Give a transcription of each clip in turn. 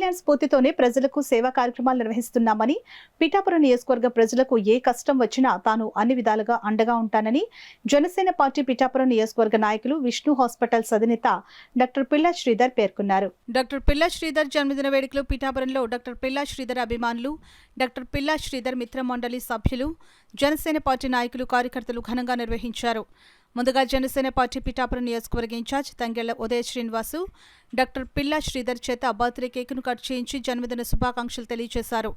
కళ్యాణ్ స్ఫూర్తితోనే ప్రజలకు సేవా కార్యక్రమాలు నిర్వహిస్తున్నామని, పిఠాపురం నియోజకవర్గ ప్రజలకు ఏ కష్టం వచ్చినా తాను అన్ని విధాలుగా అండగా ఉంటానని జనసేన పార్టీ పిఠాపురం నియోజకవర్గ నాయకులు విష్ణు హాస్పిటల్స్ అధినేత డాక్టర్ పిల్లా శ్రీధర్ పేర్కొన్నారు. డాక్టర్ పిల్లా శ్రీధర్ జన్మదిన వేడుకలు పిఠాపురంలో డాక్టర్ పిల్లా శ్రీధర్ అభిమానులు, డాక్టర్ పిల్లా శ్రీధర్ మిత్ర మండలి సభ్యులు, జనసేన పార్టీ నాయకులు, కార్యకర్తలు ఘనంగా నిర్వహించారు. ముందుగా జనసేన పార్టీ పిఠాపురం నియోజకవర్గ ఇన్ఛార్జ్ తంగెళ్ల ఉదయ శ్రీనివాసు డాక్టర్ పిల్లా శ్రీధర్ చేత బర్త్డే కేకును కట్ చేయించి జన్మదిన శుభాకాంక్షలు తెలియజేశారు.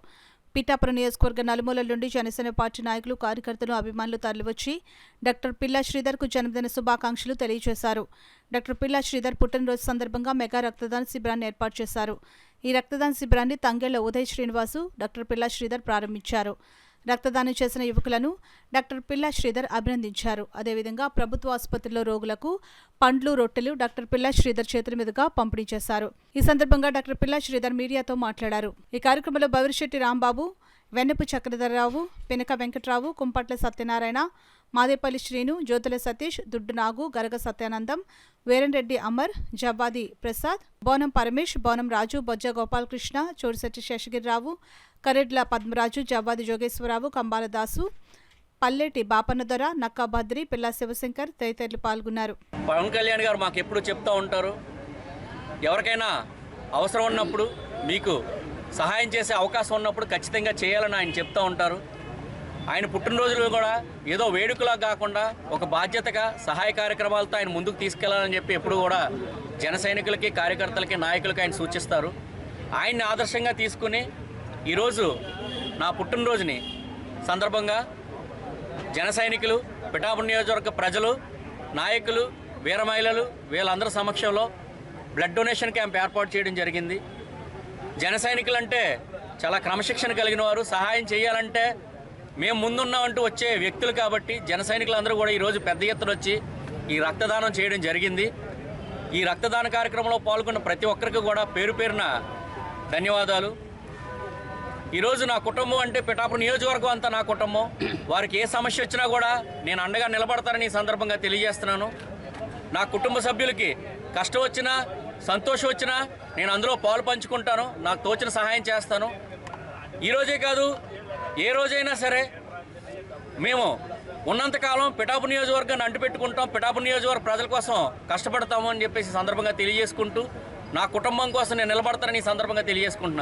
పిఠాపురం నియోజకవర్గ నలుమూలల నుండి జనసేన పార్టీ నాయకులు, కార్యకర్తలు, అభిమానులు తరలివచ్చి డాక్టర్ పిల్లా శ్రీధర్కు జన్మదిన శుభాకాంక్షలు తెలియజేశారు. డాక్టర్ పిల్లా శ్రీధర్ పుట్టినరోజు సందర్భంగా మెగా రక్తదాన శిబిరాన్ని ఏర్పాటు చేశారు. ఈ రక్తదాన శిబిరాన్ని తంగెళ్ల ఉదయ శ్రీనివాసు డాక్టర్ పిల్లా శ్రీధర్ ప్రారంభించారు. రక్తదానం చేసిన యువకులను డాక్టర్ పిల్లా శ్రీధర్ అభినందించారు. అదేవిధంగా ప్రభుత్వ ఆసుపత్రిలో రోగులకు పండ్లు, రొట్టెలు డాక్టర్ పిల్లా శ్రీధర్ చేతుల మీదుగా పంపిణీ చేశారు. ఈ సందర్భంగా డాక్టర్ పిల్లా శ్రీధర్ మీడియాతో మాట్లాడారు. ఈ కార్యక్రమంలో బవిరిశెట్టి రాంబాబు, వెన్నపు చక్రధరరావు, పినక వెంకట్రావు, కుంపట్ల సత్యనారాయణ, మాదేపల్లి శ్రీను, జ్యోతుల సతీష్, దుడ్డు నాగు, గరగ సత్యానందం, వీరంరెడ్డి అమర్, జవ్వాది ప్రసాద్, బోనం పరమేష్, బోనం రాజు, బొజ్జ గోపాలకృష్ణ, చోడిశెట్టి శేషగిరిరావు, కరెడ్ల పద్మరాజు, జవ్వాది జోగేశ్వరరావు, కంబాల దాసు, పల్లెటి బాపన్నదొర, నక్కా భద్రి, పిల్లా శివశంకర్ తదితరులు పాల్గొన్నారు. పవన్ కళ్యాణ్ గారు మాకు ఎప్పుడు చెప్తూ ఉంటారు, ఎవరికైనా అవసరం ఉన్నప్పుడు, మీకు సహాయం చేసే అవకాశం ఉన్నప్పుడు ఖచ్చితంగా చేయాలని ఆయన చెప్తూ ఉంటారు. ఆయన పుట్టినరోజులు కూడా ఏదో వేడుకలా కాకుండా ఒక బాధ్యతగా సహాయ కార్యక్రమాలతో ఆయన ముందుకు తీసుకెళ్లాలని చెప్పి ఎప్పుడు కూడా జన సైనికులకి, కార్యకర్తలకి, నాయకులకి ఆయన సూచిస్తారు. ఆయన్ని ఆదర్శంగా తీసుకుని ఈరోజు నా పుట్టినరోజుని సందర్భంగా జన సైనికులు, పిఠాపురం నియోజకవర్గ ప్రజలు, నాయకులు, వీర మహిళలు వీళ్ళందరి సమక్షంలో బ్లడ్ డొనేషన్ క్యాంప్ ఏర్పాటు చేయడం జరిగింది. జన సైనికులు అంటే చాలా క్రమశిక్షణ కలిగిన వారు, సహాయం చేయాలంటే మేము ముందున్నామంటూ వచ్చే వ్యక్తులు కాబట్టి జన సైనికులందరూ కూడా ఈరోజు పెద్ద ఎత్తున వచ్చి ఈ రక్తదానం చేయడం జరిగింది. ఈ రక్తదాన కార్యక్రమంలో పాల్గొన్న ప్రతి ఒక్కరికి కూడా పేరు పేరున ధన్యవాదాలు. ఈరోజు నా కుటుంబం అంటే పిఠాపురం నియోజకవర్గం అంతా నా కుటుంబం. వారికి ఏ సమస్య వచ్చినా కూడా నేను అండగా నిలబడతానని ఈ సందర్భంగా తెలియజేస్తున్నాను. నా కుటుంబ సభ్యులకి కష్టం వచ్చినా, సంతోషం వచ్చినా నేను అందులో పాలు పంచుకుంటాను, నాకు తోచిన సహాయం చేస్తాను. ఈరోజే కాదు, ఏ రోజైనా సరే మేము ఉన్నంతకాలం పిఠాపురం నియోజకవర్గాన్ని అంటుపెట్టుకుంటాం, పిఠాపురం నియోజకవర్గ ప్రజల కోసం కష్టపడతాము అని చెప్పేసి సందర్భంగా తెలియజేసుకుంటూ నా కుటుంబం కోసం నేను నిలబడతానని ఈ సందర్భంగా తెలియజేసుకుంటున్నాను.